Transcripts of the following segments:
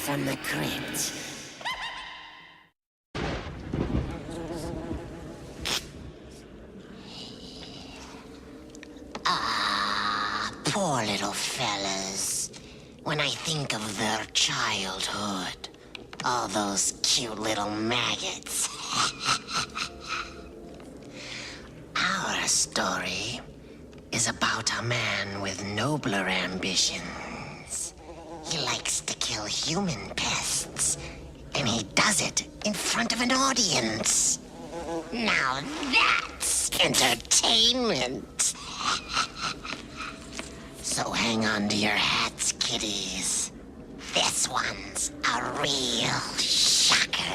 from the Crypt. Poor little fellas. When I think of their childhood, all those cute little maggots. Our story is about a man with nobler ambitions. He likes to kill human pests, and he does it in front of an audience. Now that's entertainment. So hang on to your hats, kiddies. This one's a real shocker.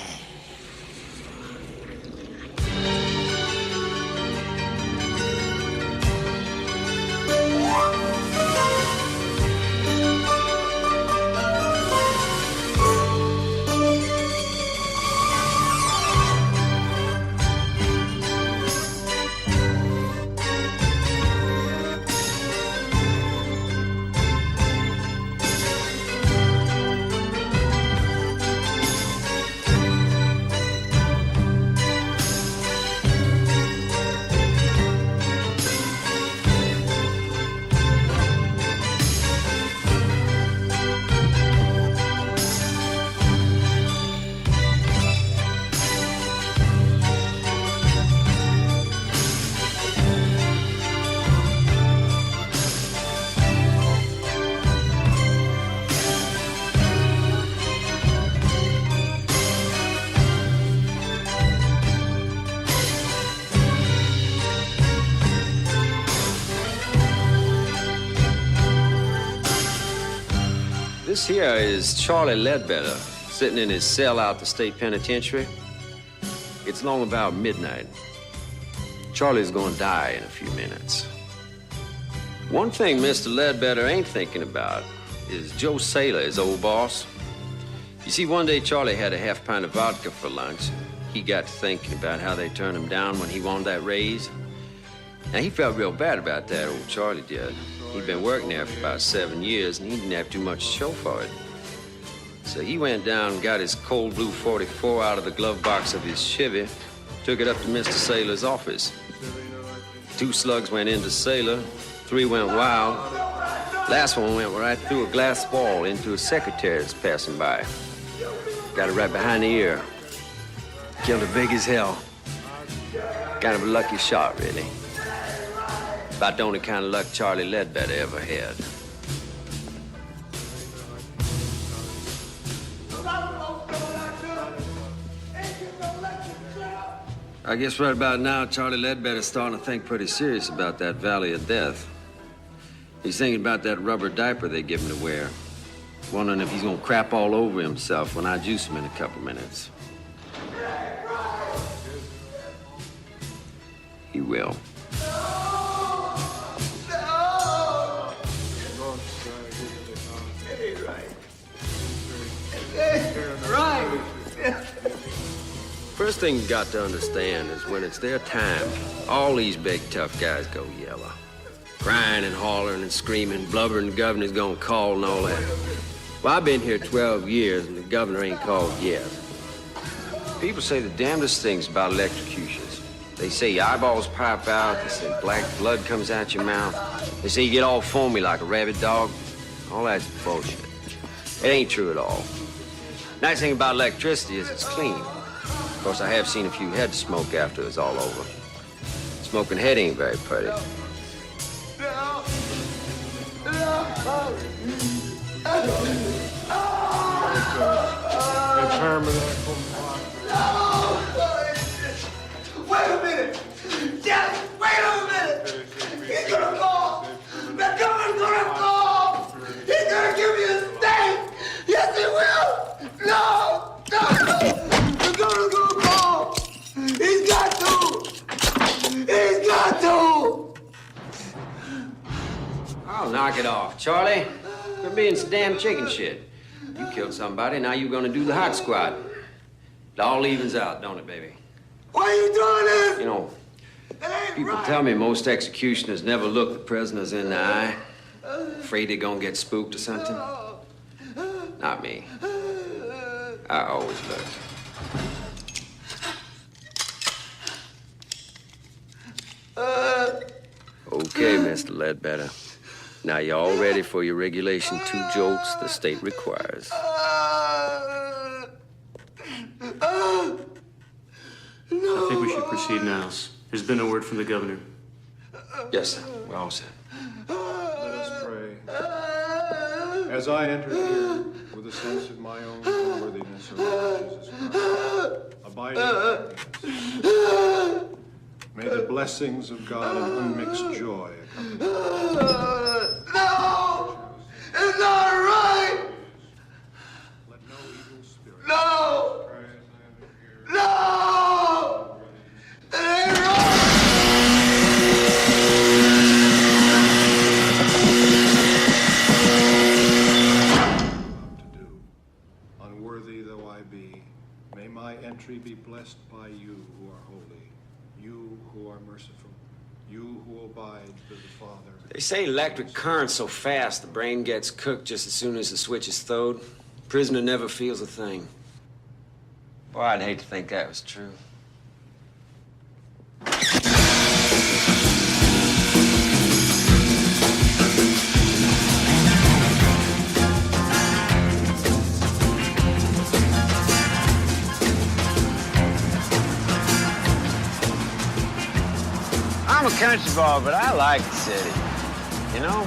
This here is Charlie Ledbetter, sitting in his cell out the state penitentiary. It's long about midnight. Charlie's gonna die in a few minutes. One thing Mr. Ledbetter ain't thinking about is Joe Saylor, his old boss. You see, one day Charlie had a half pint of vodka for lunch. He got to thinking about how they turned him down when he wanted that raise. Now, he felt real bad about that, old Charlie did. He'd been working there for about 7 years, and he didn't have too much to show for it. So he went down and got his cold blue 44 out of the glove box of his Chevy, took it up to Mr. Saylor's office. 2 slugs went into Saylor, 3 went wild. Last one went right through a glass wall into a secretary that's passing by. Got it right behind the ear. Killed her big as hell. Kind of a lucky shot, really. About the only kind of luck Charlie Ledbetter ever had. I guess right about now, Charlie Ledbetter's starting to think pretty serious about that Valley of Death. He's thinking about that rubber diaper they give him to wear. Wondering if he's gonna crap all over himself when I juice him in a couple minutes. He will. First thing you got to understand is when it's their time, all these big tough guys go yellow. Crying and hollering and screaming, blubbering the governor's gonna call and all that. Well, I've been here 12 years and the governor ain't called yet. People say the damnedest things about electrocutions. They say your eyeballs pop out, they say black blood comes out your mouth. They say you get all foamy like a rabid dog. All that's bullshit. It ain't true at all. Nice thing about electricity is it's clean. Of course, I have seen a few heads smoke after it's all over. Smoking head ain't very pretty. Wait a minute! Just wait a minute! He's gonna call! The governor's gonna call! He's gonna give me a steak! Yes, he will! No! No! The governor's gonna call! He's got to! He's got to! I'll knock it off, Charlie. Quit being so damn chicken shit. You killed somebody, now you're gonna do the hot squat. It all evens out, don't it, baby? Why are you doing this? You know, people tell me most executioners never look the prisoners in the eye. Afraid they're gonna get spooked or something. Not me. I always lurk. Okay, Mr. Ledbetter. Now you're all ready for your regulation 2 jolts the state requires. I think we should proceed, Niles. There's been a word from the governor. Yes, sir. We're all set. Let us pray. As I enter here with a sense of my own unworthiness, O Lord Jesus Christ, abiding happiness, may the blessings of God and unmixed joy accompany me. No! It's not right! Let no evil spirit. No! No! It ain't right! To do. Unworthy though I be, may my entry be blessed by you who are holy, you who are merciful, you who abide with the Father. They say electric current's so fast the brain gets cooked just as soon as the switch is throwed. Prisoner never feels a thing. Boy, I'd hate to think that was true. I'm a country boy, but I like the city. You know?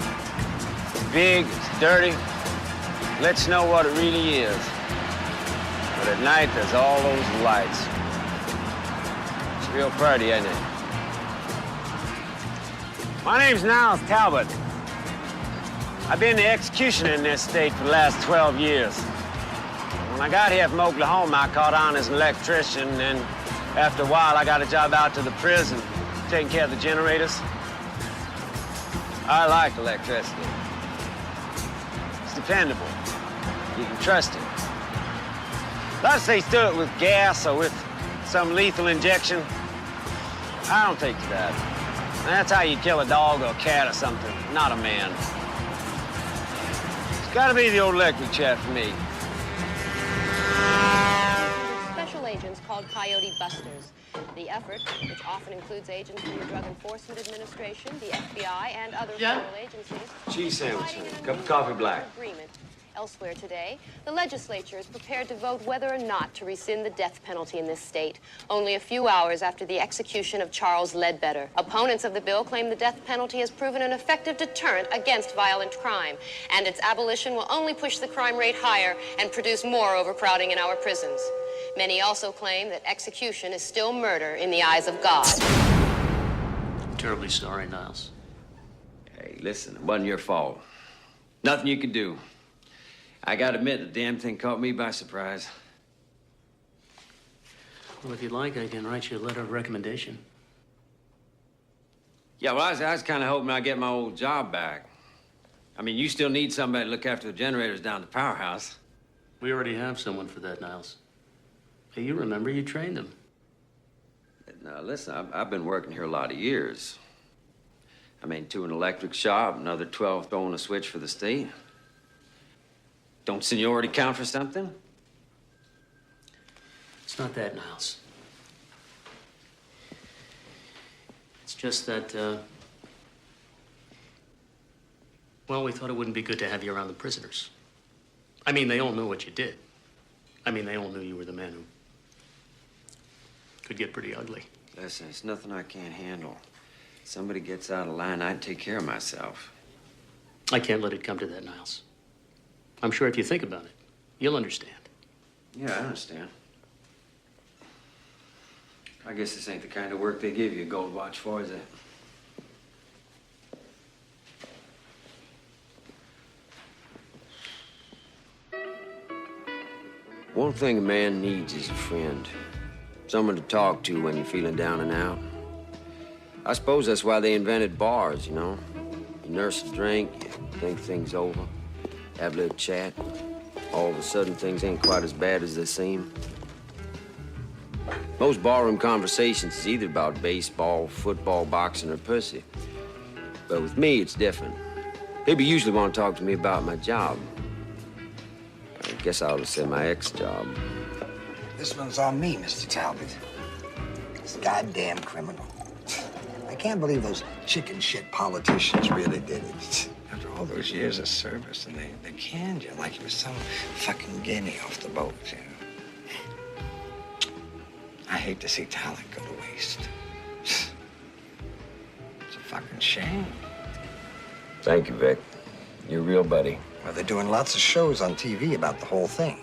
It's big, it's dirty. Lets you know what it really is. But at night, there's all those lights. It's real pretty, isn't it? My name's Niles Talbot. I've been the executioner in this state for the last 12 years. When I got here from Oklahoma, I caught on as an electrician, and after a while, I got a job out to the prison, taking care of the generators. I like electricity. It's dependable. You can trust it. A lot of states do it with gas or with some lethal injection. I don't take to that. That's how you kill a dog or a cat or something, not a man. It's gotta be the old electric chair for me. Special agents called Coyote Busters. The effort, which often includes agents from the Drug Enforcement Administration, the FBI, and other federal agencies, Cheese sandwich, providing an cup of coffee black. agreement. Elsewhere today, the legislature is prepared to vote whether or not to rescind the death penalty in this state, only a few hours after the execution of Charles Ledbetter. Opponents of the bill claim the death penalty has proven an effective deterrent against violent crime, and its abolition will only push the crime rate higher and produce more overcrowding in our prisons. Many also claim that execution is still murder in the eyes of God. I'm terribly sorry, Niles. Hey, listen, it wasn't your fault. Nothing you could do. I gotta admit, the damn thing caught me by surprise. Well, if you'd like, I can write you a letter of recommendation. Yeah, well, I was kind of hoping I'd get my old job back. I mean, you still need somebody to look after the generators down at the powerhouse. We already have someone for that, Niles. Hey, you remember you trained them. Now, listen, I've been working here a lot of years. I mean, 2 in an electric shop, another 12 throwing a switch for the state. Don't seniority count for something? It's not that, Niles. It's just that, well, we thought it wouldn't be good to have you around the prisoners. I mean, they all knew what you did. I mean, they all knew you were the man who could get pretty ugly. Listen, it's nothing I can't handle. Somebody gets out of line, I'd take care of myself. I can't let it come to that, Niles. I'm sure if you think about it, you'll understand. Yeah, I understand. I guess this ain't the kind of work they give you a gold watch for, is it? One thing a man needs is a friend. Someone to talk to when you're feeling down and out. I suppose that's why they invented bars, you know? You nurse a drink, you think things over, have a little chat. All of a sudden, things ain't quite as bad as they seem. Most barroom conversations is either about baseball, football, boxing, or pussy. But with me, it's different. People usually want to talk to me about my job. I guess I ought to say my ex-job. This one's on me, Mr. Talbot. This goddamn criminal. I can't believe those chicken shit politicians really did it. After all those years of service, and they canned you like you were some fucking guinea off the boat, you know. I hate to see talent go to waste. It's a fucking shame. Thank you, Vic. You're a real buddy. Well, they're doing lots of shows on TV about the whole thing.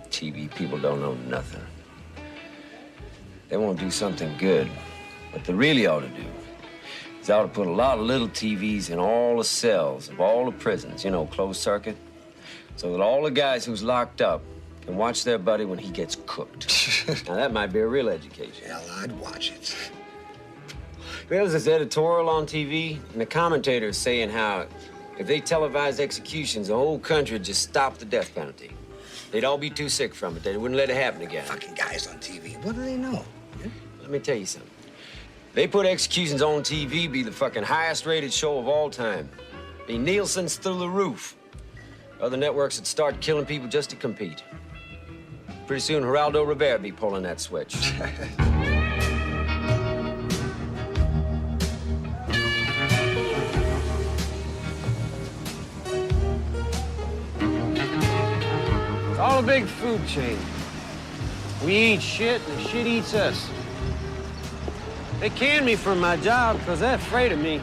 TV people don't know nothing. They won't do something good. What they really ought to do is they ought to put a lot of little TVs in all the cells of all the prisons, you know, closed circuit, so that all the guys who's locked up can watch their buddy when he gets cooked. Now, that might be a real education. Hell, I'd watch it. There's this editorial on TV, and the commentator's saying how if they televised executions, the whole country would just stop the death penalty. They'd all be too sick from it. They wouldn't let it happen again. Fucking guys on TV. What do they know? Yeah? Let me tell you something. They put executions on TV, be the fucking highest rated show of all time. Be Nielsen's through the roof. Other networks would start killing people just to compete. Pretty soon, Geraldo Rivera be pulling that switch. It's all a big food chain. We eat shit, and the shit eats us. They canned me from my job because they're afraid of me.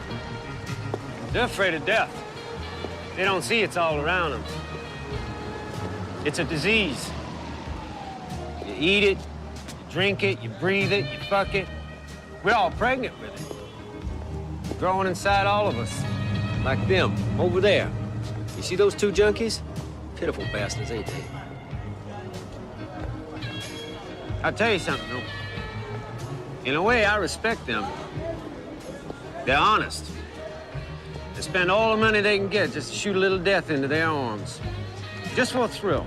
They're afraid of death. They don't see it's all around them. It's a disease. You eat it, you drink it, you breathe it, you fuck it. We're all pregnant with it. Growing inside all of us. Like them, over there. You see those two junkies? Pitiful bastards, ain't they? I'll tell you something, though. In a way, I respect them. They're honest. They spend all the money they can get just to shoot a little death into their arms. Just for a thrill.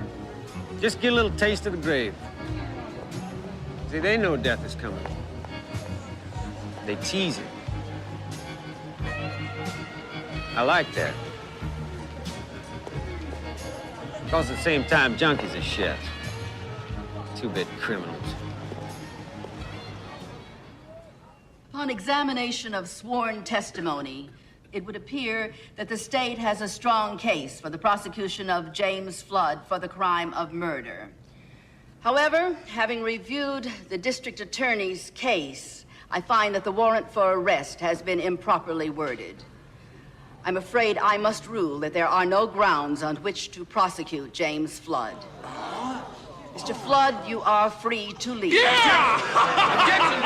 Just get a little taste of the grave. See, they know death is coming. They tease it. I like that. Because at the same time, junkies are shit. Two-bit criminals. Upon examination of sworn testimony, it would appear that the state has a strong case for the prosecution of James Flood for the crime of murder. However, having reviewed the district attorney's case, I find that the warrant for arrest has been improperly worded. I'm afraid I must rule that there are no grounds on which to prosecute James Flood. Mr. Flood, you are free to leave. Yeah! Objection,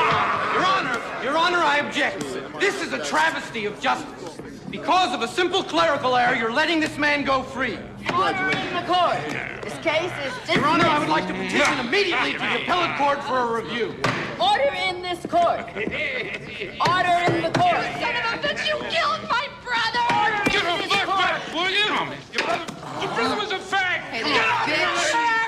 Your Honor, I object. This is a travesty of justice. Because of a simple clerical error, you're letting this man go free. Order in the court. This case is dismissed. Your Honor, I would like to petition immediately to the appellate court for a review. Order in this court. Order in the court. Son of a bitch, you killed my brother! Order Give in him this court. back, will you? Your brother was a fag. Hey, Get out of bitch. here!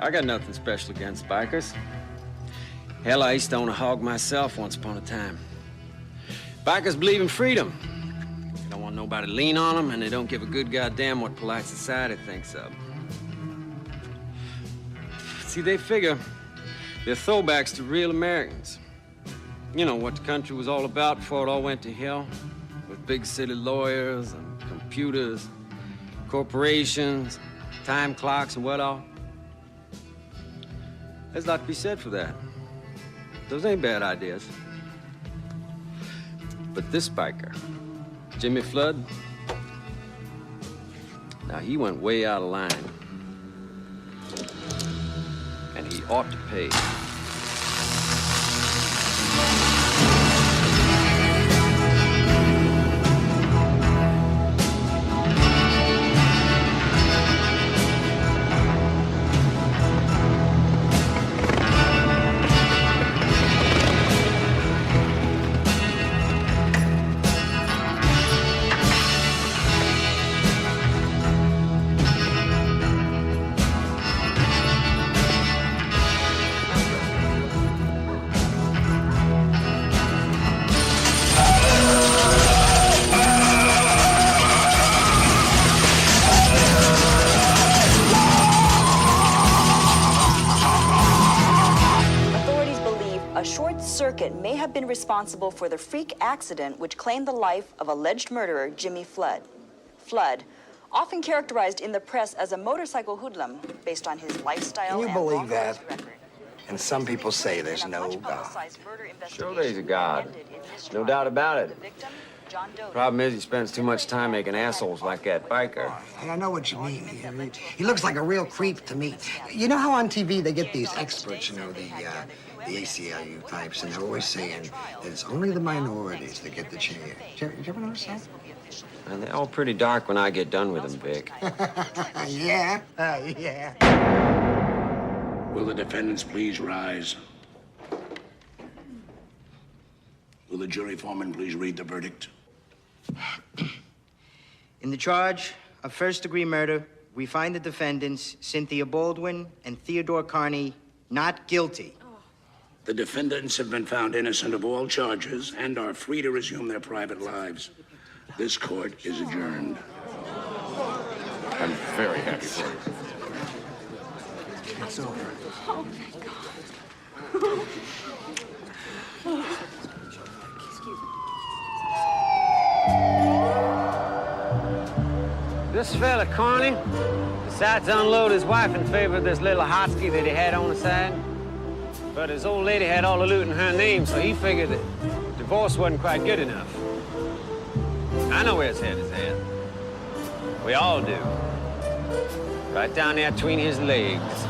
I got nothing special against bikers. Hell, I used to own a hog myself once upon a time. Bikers believe in freedom. They don't want nobody to lean on them, and they don't give a good goddamn what polite society thinks of. See, they figure they're throwbacks to real Americans. You know what the country was all about before it all went to hell, with big city lawyers and computers, corporations, time clocks, and what all. There's a lot to be said for that. Those ain't bad ideas. But this biker, Jimmy Flood, now he went way out of line. And he ought to pay. have been responsible for the freak accident which claimed the life of alleged murderer Jimmy Flood. Flood, often characterized in the press as a motorcycle hoodlum based on his lifestyle. Can you and believe long that? race record. And some people say there's no God. Sure there's a God. No doubt about it. Problem is he spends too much time making assholes like that biker. Hey, I know what you mean. He looks like a real creep to me. You know how on TV they get these experts, you know, the ACLU types, and they're always saying that it's only the minorities that get the chance. Did you ever notice that? And they're all pretty dark when I get done with them, Vic. Yeah, yeah. Will the defendants please rise? Will the jury foreman please read the verdict? In the charge of first-degree murder, we find the defendants, Cynthia Baldwin and Theodore Carney, not guilty. The defendants have been found innocent of all charges and are free to resume their private lives. This court is adjourned. I'm very happy for you. It's over. Oh, my God. This fella, Carney, decides to unload his wife in favor of this little hotski that he had on the side. But his old lady had all the loot in her name, so he figured that divorce wasn't quite good enough. I know where his head is at. We all do. Right down there between his legs.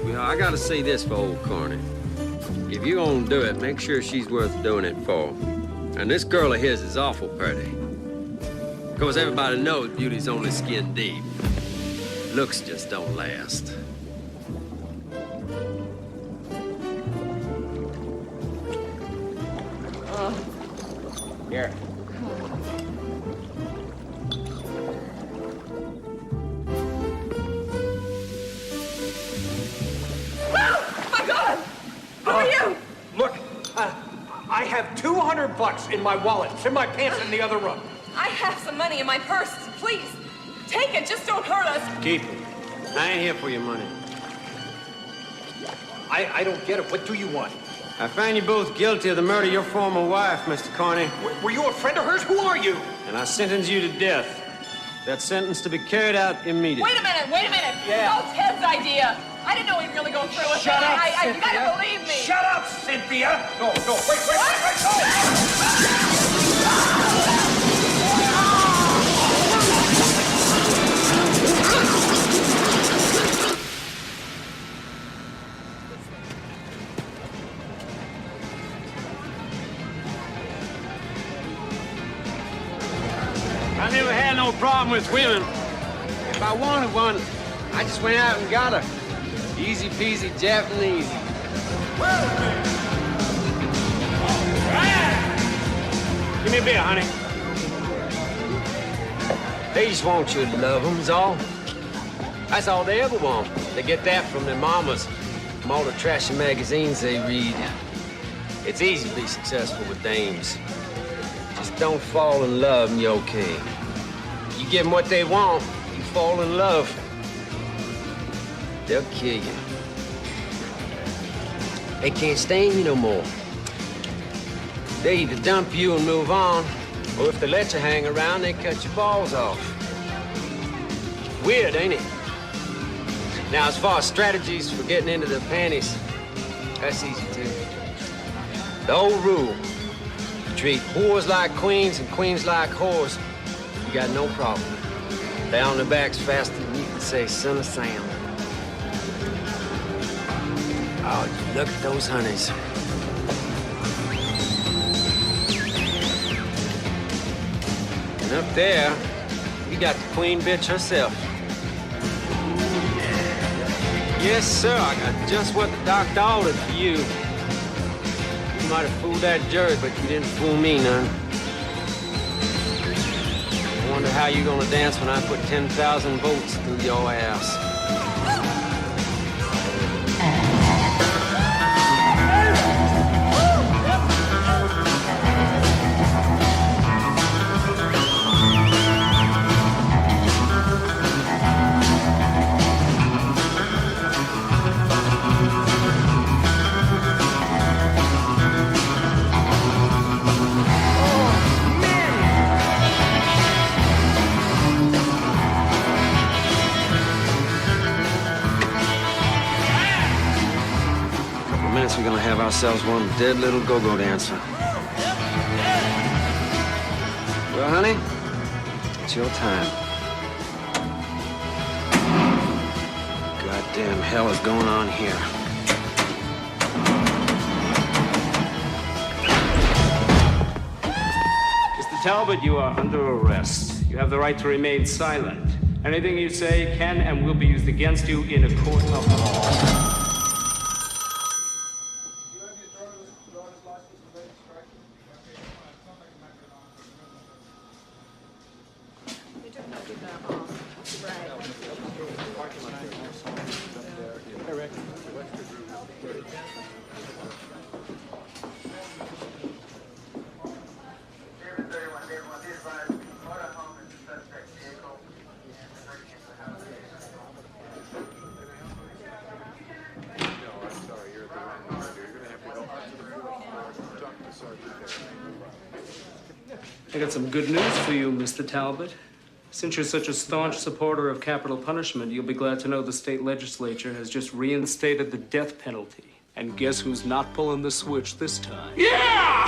Well, I gotta say this for old Carney. If you're gonna do it, make sure she's worth doing it for. And this girl of his is awful pretty. Of course, everybody knows beauty's only skin deep. Looks just don't last. Here. My God! Who are you? Look, I have $200 in my wallet. It's in my pants in the other room. I have some money in my purse. Please, take it. Just don't hurt us. Keep it. I ain't here for your money. I don't get it. What do you want? I find you both guilty of the murder of your former wife, Mr. Carney. Were you a friend of hers? Who are you? And I sentence you to death. That sentence to be carried out immediately. Wait a minute. Yeah. Oh, Ted's idea. I didn't know he'd really go through with Shut it. up, You Cynthia. gotta believe me. Shut up, Cynthia. No, wait, I never had no problem with women. If I wanted one, I just went out and got her. Easy peasy Japanese. Give me a beer, honey. They just want you to love them, is all. That's all they ever want. They get that from their mamas, from all the trashy magazines they read. It's easy to be successful with dames. Just don't fall in love and you're okay. You give them what they want, you fall in love. They'll kill you. They can't stand you no more. They either dump you and move on, or if they let you hang around, they cut your balls off. Weird, ain't it? Now, as far as strategies for getting into their panties, that's easy too. The old rule, treat whores like queens and queens like whores, you got no problem. They're on their backs faster than you can say son of Sam. Oh, look at those honeys. And up there, you got the queen bitch herself. Yes, sir, I got just what the doctor ordered for you. You might have fooled that jury, but you didn't fool me none. I wonder how you're gonna dance when I put 10,000 volts through your ass. ourselves one dead little go-go dancer. Well, honey, it's your time. Goddamn hell is going on here? Mr. Talbot, you are under arrest. You have the right to remain silent. Anything you say can and will be used against you in a court of law. I got some good news for you, Mr. Talbot. Since you're such a staunch supporter of capital punishment, you'll be glad to know the state legislature has just reinstated the death penalty. And guess who's not pulling the switch this time? Yeah!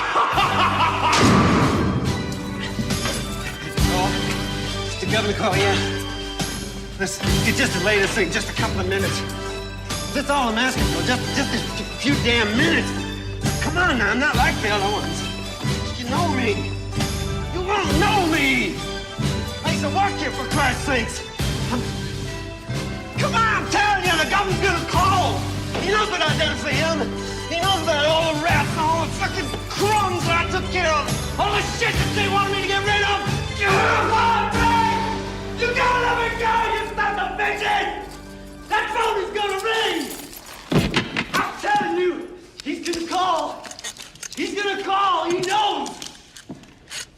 It's the governor call, yeah? Listen, you just delay this thing just a couple of minutes. That's all I'm asking for, just a few damn minutes. Come on now, I'm not like the other ones. You know me. You won't know me. I used to work here, for Christ's sakes. Come on, I'm telling you, the governor's gonna call. He knows what I done for him. He knows about all the rats and all the fucking crumbs that I took care of. All the shit that they wanted me to get rid of. Come on, man! You gotta let me go, you son of a bitches! That phone is gonna ring! I'm telling you, he's gonna call. He's gonna call, he knows.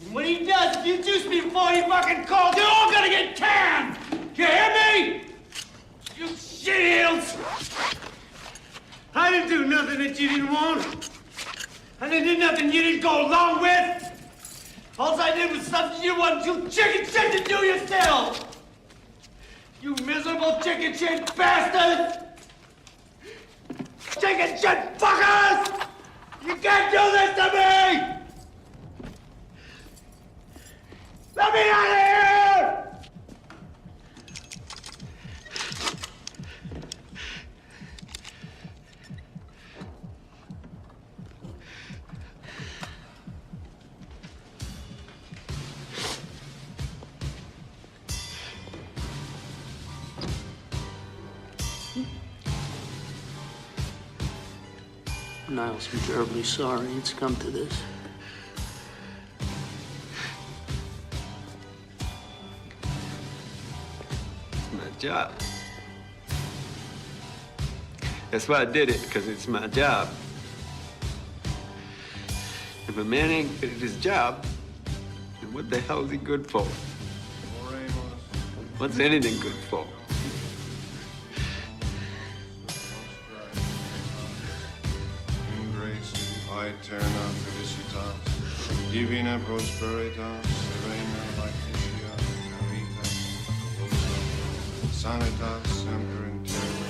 And when he does, if you juice me before he fucking calls, you're all gonna get canned! You hear me? You shields! I didn't do nothing that you didn't want. I didn't do nothing you didn't go along with. All I did was something you wanted to chicken shit to do yourself. You miserable chicken shit bastards! Chicken shit fuckers! You can't do this to me! Let me out of here! Niles, I'm terribly sorry it's come to this. It's my job. That's why I did it, because it's my job. If a man ain't good at his job, then what the hell is he good for? What's anything good for? Aeterna felicitas, divina prosperitas, serena laetitia, caritas, sanitas semper in terra.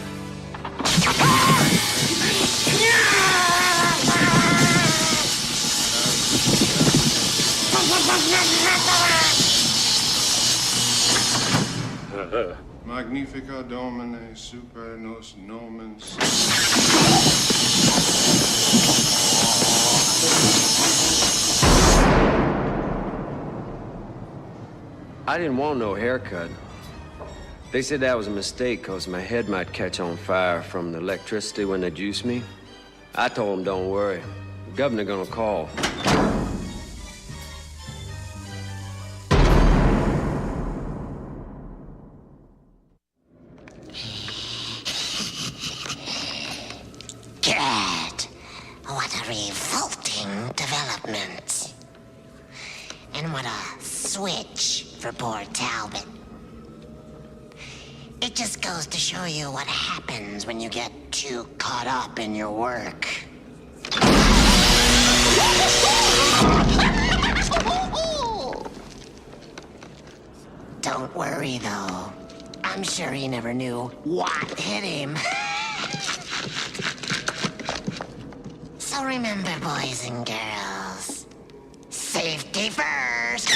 Magnifica Domine super nos nomen. I didn't want no haircut. They said that was a mistake because my head might catch on fire from the electricity when they juice me. I told them, don't worry. The governor gonna call. God, what a revolting development. And what a switch for poor Talbot. It just goes to show you what happens when you get too caught up in your work. Don't worry, though. I'm sure he never knew what hit him. Well, remember, boys and girls, safety first.